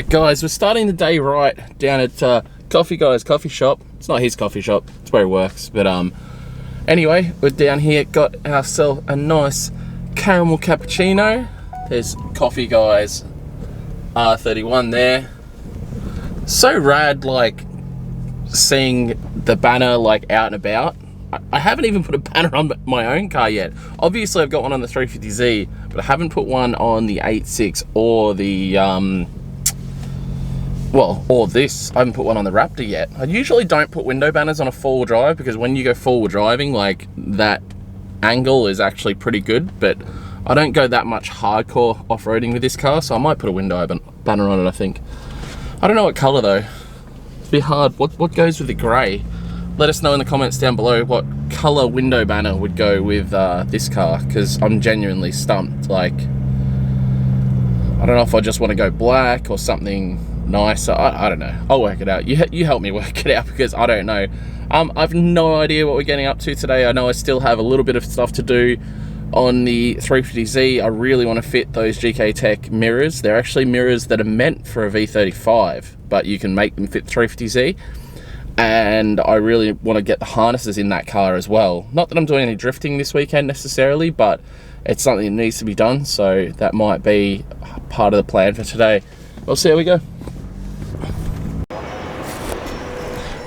Alright guys, we're starting the day right down at Coffee Guy's coffee shop. It's not his coffee shop, it's where he works, but anyway, we're down here, got ourselves a nice caramel cappuccino. There's Coffee Guy's R31 there. So rad, like, seeing the banner like out and about. I haven't even put a banner on my own car yet. Obviously I've got one on the 350Z, but I haven't put one on the 86 or the or this. I haven't put one on the Raptor yet. I usually don't put window banners on a four-wheel drive because when you go four-wheel driving, like, that angle is actually pretty good, but I don't go that much hardcore off-roading with this car, so I might put a window banner on it, I think. I don't know what color though. It's a bit hard. What goes with the gray? Let us know in the comments down below what color window banner would go with this car, because I'm genuinely stumped. Like, I don't know if I just want to go black or something nicer. I don't know. I'll work it out. You help me work it out, because I don't know. I've no idea what we're getting up to today. I know I still have a little bit of stuff to do on the 350Z. I really want to fit those gktech mirrors. They're actually mirrors that are meant for a V35, but you can make them fit 350Z. And I really want to get the harnesses in that car as well. Not that I'm doing any drifting this weekend necessarily, but it's something that needs to be done, so that might be part of the plan for today. We'll see how we go.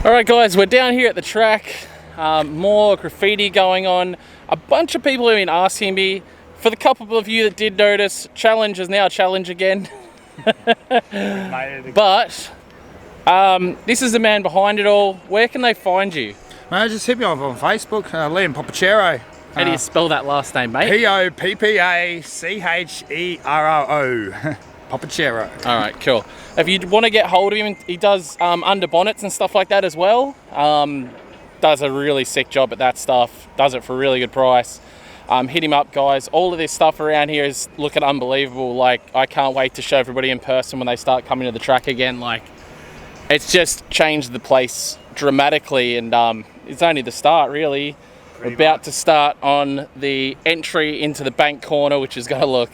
Alright guys, we're down here at the track. More graffiti going on. A bunch of people have been asking me, for the couple of you that did notice, challenge is now challenge again. But this is the man behind it all. Where can they find you? Mate, just hit me up on Facebook, Liam Poppachero. How do you spell that last name, mate? Poppachero. Poppachero. Alright, cool. If you want to get hold of him, he does under bonnets and stuff like that as well. Does a really sick job at that stuff. Does it for a really good price. Hit him up, guys. All of this stuff around here is looking unbelievable. Like, I can't wait to show everybody in person when they start coming to the track again. Like, it's just changed the place dramatically, and it's only the start, really. We're about to start on the entry into the bank corner, which is going to look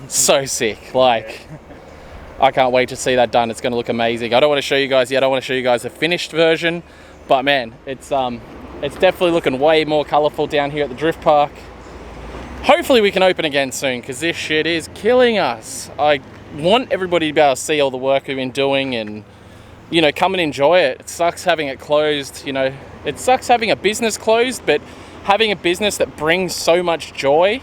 so sick. Like, I can't wait to see that done. It's going to look amazing. I don't want to show you guys yet. I want to show you guys the finished version, but man, it's definitely looking way more colourful down here at the drift park. Hopefully we can open again soon, because this shit is killing us. I want everybody to be able to see all the work we've been doing and, you know, come and enjoy it. It sucks having it closed, you know. It sucks having a business closed, but having a business that brings so much joy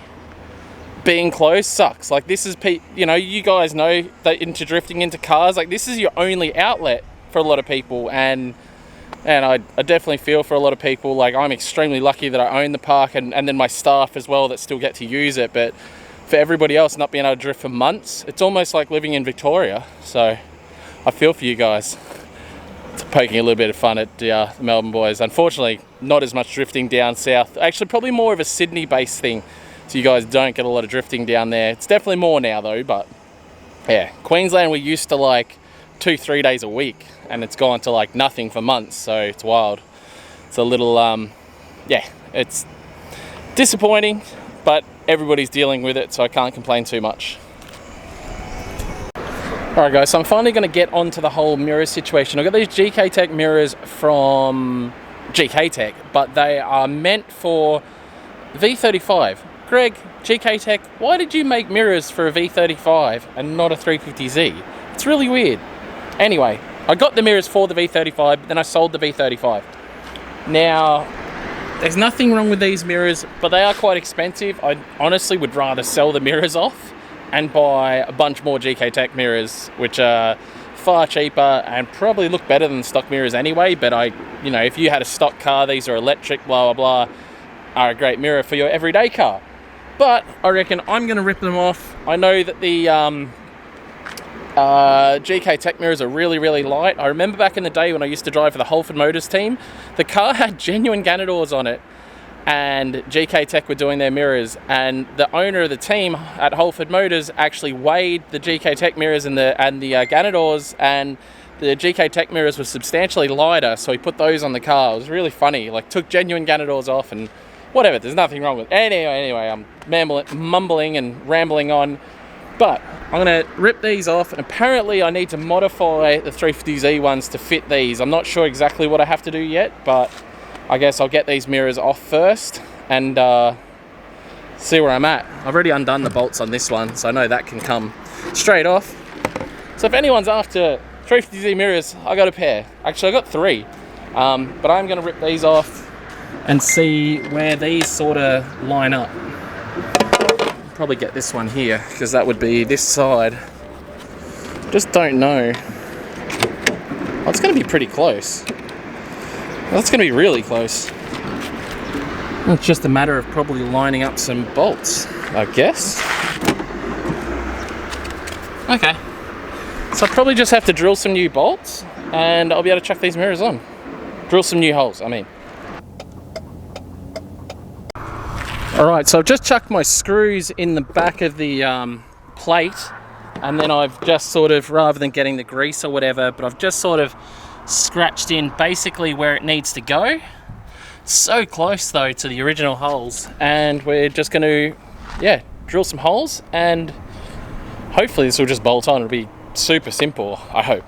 being closed sucks. Like, this is, you know, you guys know that into drifting into cars, like, this is your only outlet for a lot of people, and I definitely feel for a lot of people. Like, I'm extremely lucky that I own the park and then my staff as well that still get to use it, but for everybody else not being able to drift for months, it's almost like living in Victoria. So I feel for you guys. It's poking a little bit of fun at the Melbourne boys. Unfortunately, not as much drifting down south. Actually, probably more of a Sydney-based thing, so you guys don't get a lot of drifting down there. It's definitely more now, though, but yeah. Queensland, we used to, like, 2-3 days a week, and it's gone to, like, nothing for months, so it's wild. It's a little, yeah, it's disappointing, but everybody's dealing with it, so I can't complain too much. Alright guys, so I'm finally going to get onto the whole mirror situation. I've got these gktech mirrors from gktech, but they are meant for V35. Greg, gktech, why did you make mirrors for a V35 and not a 350Z? It's really weird. Anyway, I got the mirrors for the V35, but then I sold the V35. Now, there's nothing wrong with these mirrors, but they are quite expensive. I honestly would rather sell the mirrors off and buy a bunch more gktech mirrors, which are far cheaper and probably look better than stock mirrors anyway. But you know, if you had a stock car, these are electric, blah, blah, blah, are a great mirror for your everyday car. But I reckon I'm gonna rip them off. I know that the gktech mirrors are really, really light. I remember back in the day when I used to drive for the Halford Motors team, the car had genuine Ganadors on it, and gktech were doing their mirrors, and the owner of the team at Halford Motors actually weighed the gktech mirrors and the Ganadors, and the gktech mirrors were substantially lighter, so he put those on the car. It was really funny. Like, took genuine Ganadors off and whatever. There's nothing wrong with it. Anyway, I'm mumbling and rambling on. But I'm going to rip these off, and apparently I need to modify the 350Z ones to fit these. I'm not sure exactly what I have to do yet, but I guess I'll get these mirrors off first and see where I'm at. I've already undone the bolts on this one, so I know that can come straight off. So if anyone's after 350Z mirrors, I got a pair. Actually, I got 3. But I'm going to rip these off and see where these sort of line up. Probably get this one here, because that would be this side. Just don't know. Oh, it's going to be pretty close. That's going to be really close. It's just a matter of probably lining up some bolts, I guess. Okay. So I'll probably just have to drill some new bolts, and I'll be able to chuck these mirrors on. Drill some new holes, I mean. Alright, so I've just chucked my screws in the back of the plate, and then I've just sort of, rather than getting the grease or whatever, but I've just sort of scratched in basically where it needs to go. So close though to the original holes, and we're just going to, yeah, drill some holes, and hopefully this will just bolt on. It'll be super simple, I hope.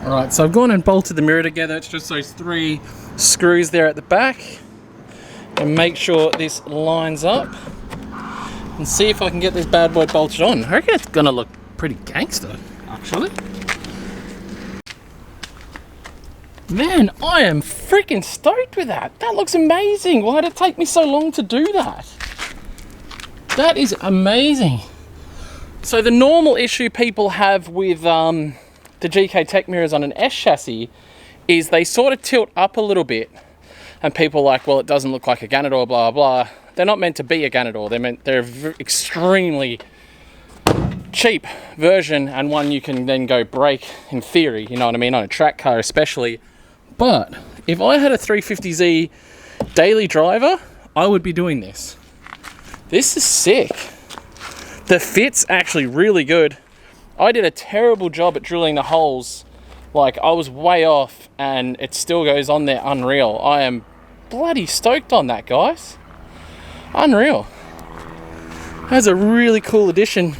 Alright, so I've gone and bolted the mirror together. It's just those 3 screws there at the back. And make sure this lines up. And see if I can get this bad boy bolted on. I reckon it's gonna look pretty gangster, actually. Man, I am freaking stoked with that. That looks amazing. Why did it take me so long to do that? That is amazing. So the normal issue people have with the gktech mirrors on an S chassis is they sort of tilt up a little bit, and people are like, well, it doesn't look like a Ganador, blah blah. They're not meant to be a Ganador. They're extremely cheap version, and one you can then go break in theory, you know what I mean, on a track car especially. But if I had a 350Z daily driver, I would be doing this. This is sick. The fit's actually really good. I did a terrible job at drilling the holes. Like, I was way off, and it still goes on there unreal. I am bloody stoked on that, guys. Unreal. That's a really cool addition.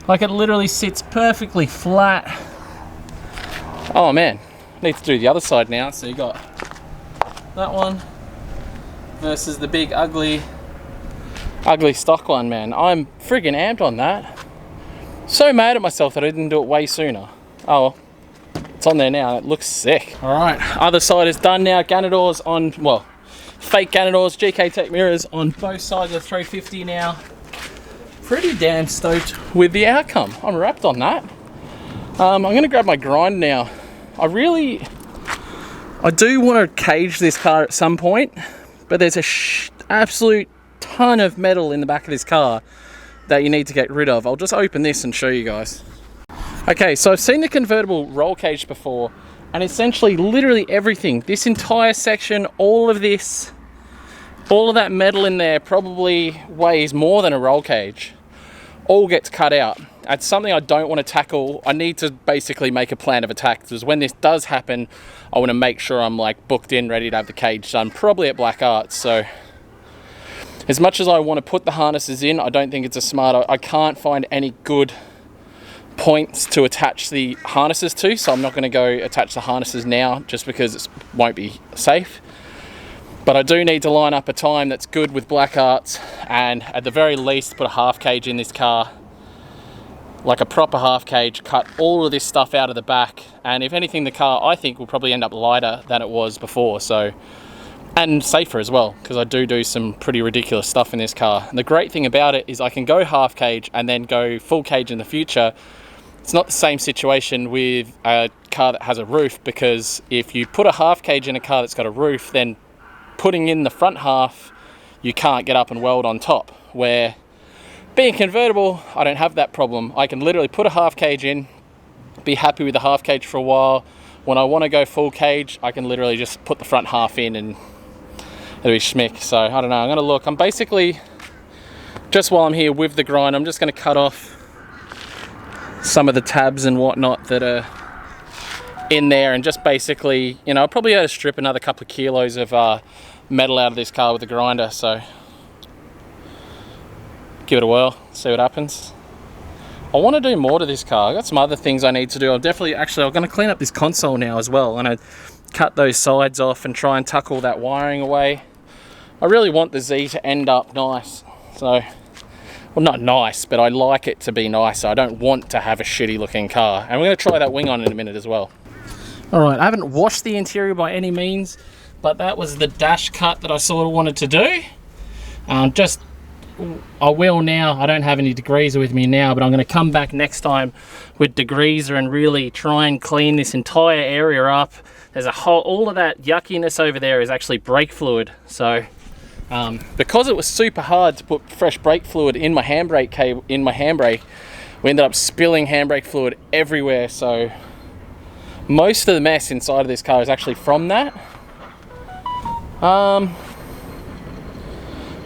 Like, it literally sits perfectly flat. Oh man, need to do the other side now. So you got that one versus the big ugly stock one, man. I'm friggin' amped on that. So mad at myself that I didn't do it way sooner. Oh well, it's on there now. It looks sick. All right, other side is done now. Ganadors on, well, fake Ganadors, gktech mirrors on both sides of the 350 now. Pretty damn stoked with the outcome. I'm wrapped on that. I'm gonna grab my grind now. I do want to cage this car at some point, but there's a absolute ton of metal in the back of this car that you need to get rid of. I'll just open this and show you guys. Okay, so I've seen the convertible roll cage before, and essentially literally everything, this entire section, all of this, all of that metal in there probably weighs more than a roll cage. All gets cut out. That's something I don't want to tackle. I need to basically make a plan of attack, because when this does happen, I want to make sure I'm like booked in, ready to have the cage done, probably at Black Arts. So as much as I want to put the harnesses in, I don't think it's a smart, I can't find any good points to attach the harnesses to, so I'm not going to go attach the harnesses now just because it won't be safe. But I do need to line up a time that's good with Black Arts, and at the very least put a half cage in this car, like a proper half cage, cut all of this stuff out of the back, and if anything, the car I think will probably end up lighter than it was before, so, and safer as well, because I do some pretty ridiculous stuff in this car. And the great thing about it is I can go half cage and then go full cage in the future. It's not the same situation with a car that has a roof, because if you put a half cage in a car that's got a roof, then putting in the front half, you can't get up and weld on top. Where being convertible, I don't have that problem. I can literally put a half cage in, be happy with the half cage for a while. When I want to go full cage, I can literally just put the front half in and it'll be schmick. So I don't know, I'm gonna look. I'm basically, just while I'm here with the grind, I'm just gonna cut off some of the tabs and whatnot that are in there, and just basically, you know, I'll probably have to strip another couple of kilos of metal out of this car with the grinder. So give it a whirl, see what happens. I want to do more to this car. I got some other things I need to do. I'm going to clean up this console now as well, and I cut those sides off and try and tuck all that wiring away. I really want the Z to end up nice. So, well, not nice, but I like it to be nicer. I don't want to have a shitty looking car. And we're going to try that wing on in a minute as well. All right, I haven't washed the interior by any means, but that was the dash cut that I sort of wanted to do. I will now. I don't have any degreaser with me now, but I'm going to come back next time with degreaser and really try and clean this entire area up. There's all of that yuckiness over there is actually brake fluid. So because it was super hard to put fresh brake fluid in my handbrake cable, we ended up spilling handbrake fluid everywhere. So most of the mess inside of this car is actually from that.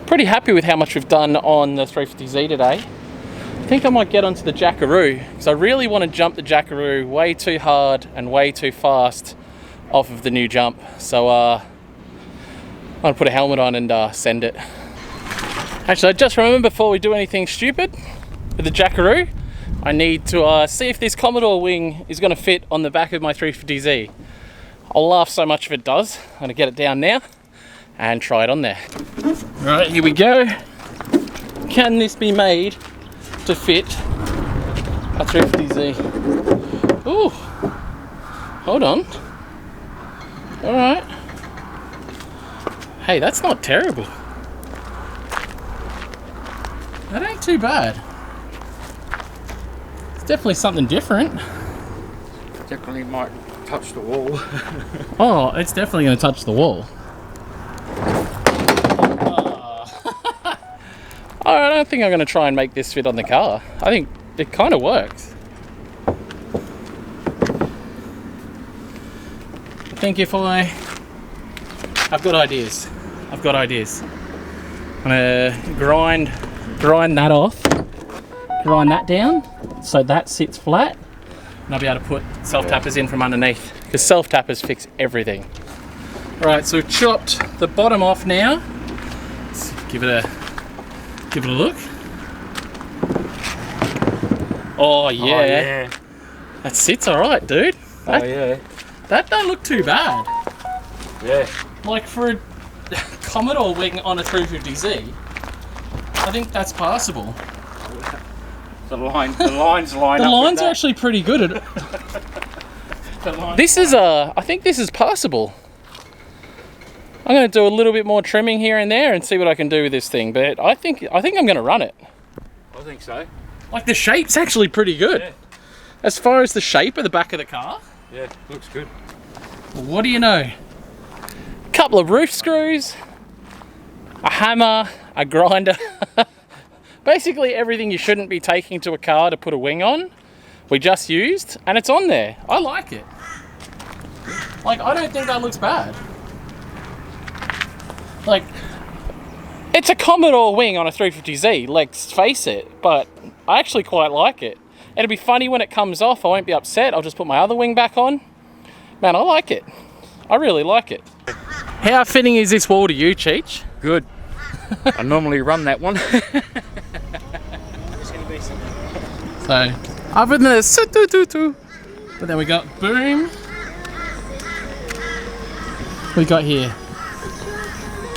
Pretty happy with how much we've done on the 350Z today. I think I might get onto the Jackaroo, because I really want to jump the Jackaroo way too hard and way too fast off of the new jump. So I'm going to put a helmet on and send it. Actually, I just remember, before we do anything stupid with the Jackaroo, I need to see if this Commodore wing is going to fit on the back of my 350Z. I'll laugh so much if it does. I'm going to get it down now and try it on there. Right, here we go. Can this be made to fit a 350Z? Ooh, hold on. All right. Hey, that's not terrible. That ain't too bad. It's definitely something different. Definitely might touch the wall. Oh, it's definitely going to touch the wall. I don't think I'm going to try and make this fit on the car. I think it kind of works. I think if I've got ideas. I'm going to grind that off, grind that down so that sits flat, and I'll be able to put self-tappers in from underneath, because self-tappers fix everything. Alright, so we've chopped the bottom off now. Let's give it a look. Oh yeah. That sits alright, dude. That don't look too bad. Yeah. Like, for a Commodore wing on a 350Z, I think that's passable. The lines line the up. lines are actually pretty good at it. This is I think this is passable. I'm going to do a little bit more trimming here and there and see what I can do with this thing, but I think I'm going to run it. I think so. Like, the shape's actually pretty good. Yeah. As far as the shape of the back of the car. Yeah, looks good. What do you know? A couple of roof screws, a hammer, a grinder. Basically everything you shouldn't be taking to a car to put a wing on, we just used, and it's on there. I like it. Like, I don't think that looks bad. Like, it's a Commodore wing on a 350Z, let's face it, but I actually quite like it. It'll be funny when it comes off. I won't be upset. I'll just put my other wing back on. Man, I like it. I really like it. How fitting is this wall to you, Cheech? Good. I normally run that one. So, other than this, but then we got boom. We got here.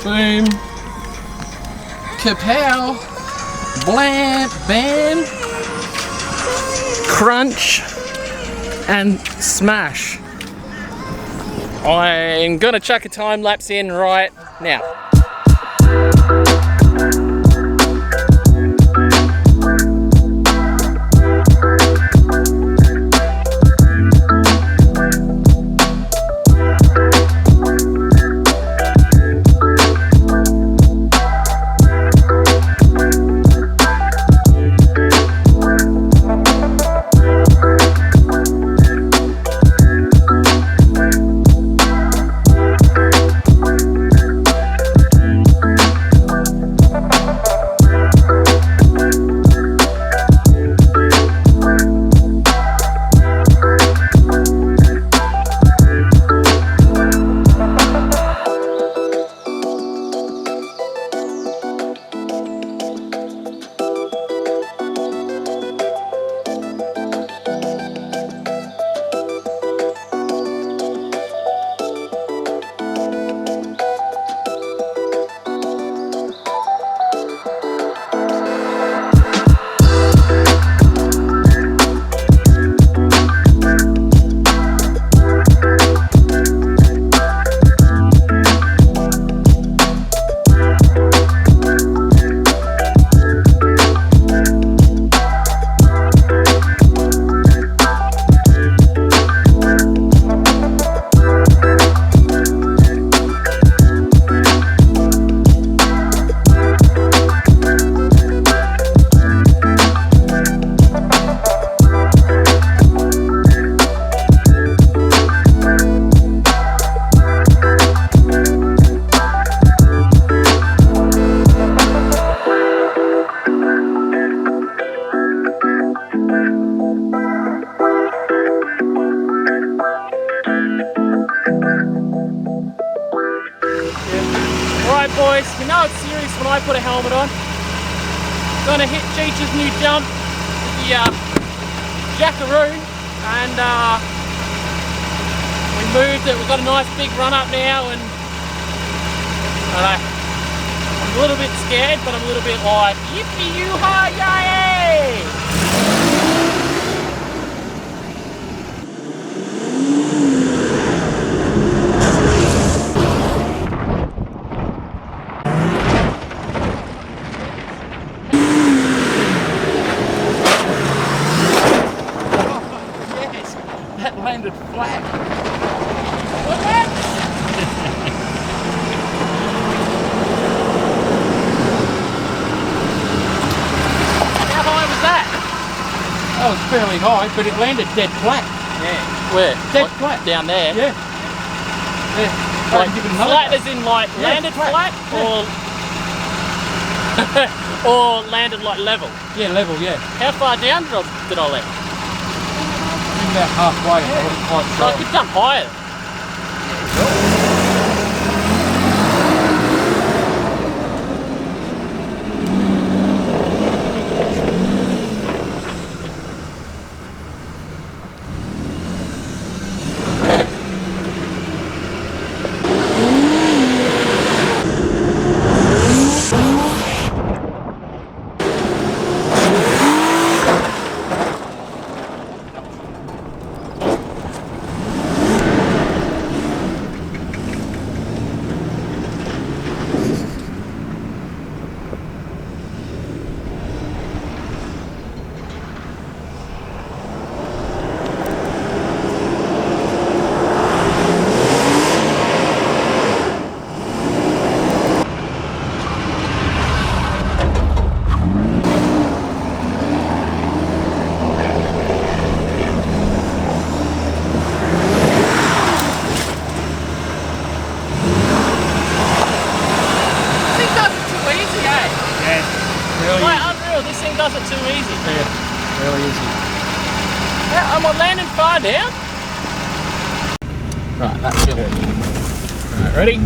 Boom. Kapow. Blam. Bam. Crunch. And smash. I'm gonna chuck a time lapse in right now. Alright boys, you know it's serious when I put a helmet on. Gonna hit Cheech's new jump with the Jackaroo, and we moved it. We've got a nice big run up now, and I don't know, I'm a little bit scared, but I'm a little bit like, yippee-yoo-ha-yay! Landed flat. What's that? How high was that? That was fairly high, but it landed dead flat. Yeah. Where? Dead flat. Down there? Yeah. Yeah. Like flat as in like landed flat, yeah. or landed like level? Yeah, level, yeah. How far down did I land? About halfway, I wasn't quite So sure. I could jump higher. This thing does it too easy. Yeah, really easy. Yeah, am I landing far down? Right, that's good. Right, ready?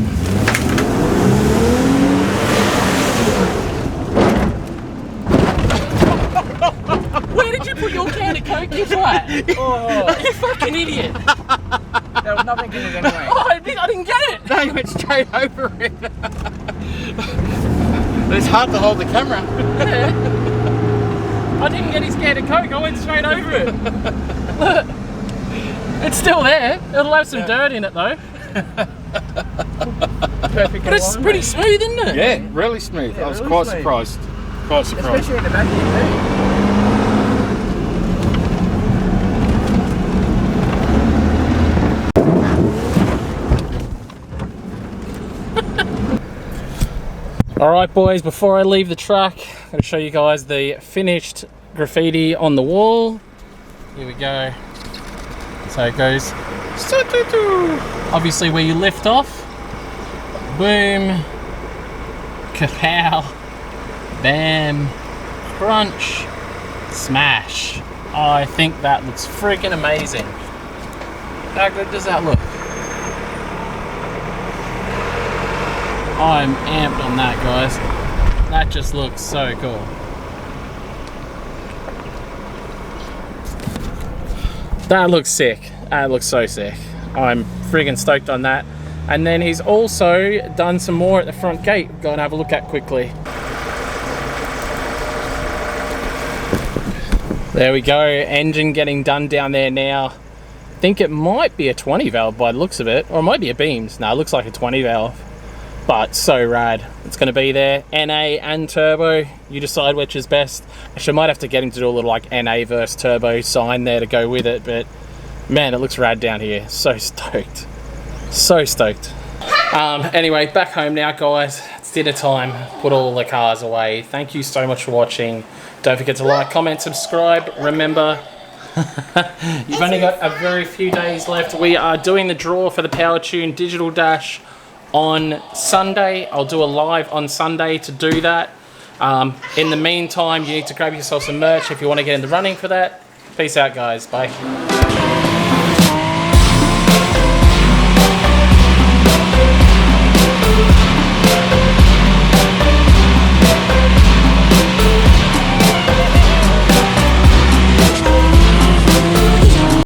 Where did you put your can of Coke, you twat? Oh, you fucking idiot. There was nothing in it anyway. Oh, I didn't get it. No, you went straight over it. It's hard to hold the camera. Yeah. I didn't get his can of Coke, I went straight over it. Look, it's still there. It'll have some dirt in it though. Perfect. But it's pretty smooth, isn't it? Yeah, really smooth. Yeah, I was really quite smooth. surprised. Quite surprised. Especially in the back here. Alright boys, before I leave the track, I'm going to show you guys the finished graffiti on the wall. Here we go. So it goes, obviously where you lift off, boom, kapow, bam, crunch, smash. I think that looks freaking amazing. How good does that look? I'm amped on that, guys. That just looks so cool. That looks sick. That looks so sick. I'm friggin' stoked on that. And then he's also done some more at the front gate. Go and have a look at quickly. There we go. Engine getting done down there now. I think it might be a 20 valve by the looks of it. Or it might be a beams. No, it looks like a 20 valve. But so rad. It's going to be there. NA and turbo. You decide which is best. Actually, I might have to get him to do a little like NA versus turbo sign there to go with it. But man, it looks rad down here. So stoked. So stoked. Anyway, back home now, guys. It's dinner time. Put all the cars away. Thank you so much for watching. Don't forget to like, comment, subscribe. Remember, you've only got a very few days left. We are doing the draw for the Power Tune Digital Dash on Sunday. I'll do a live on Sunday to do that. In the meantime, you need to grab yourself some merch if you want to get in the running for that. Peace out, guys. Bye.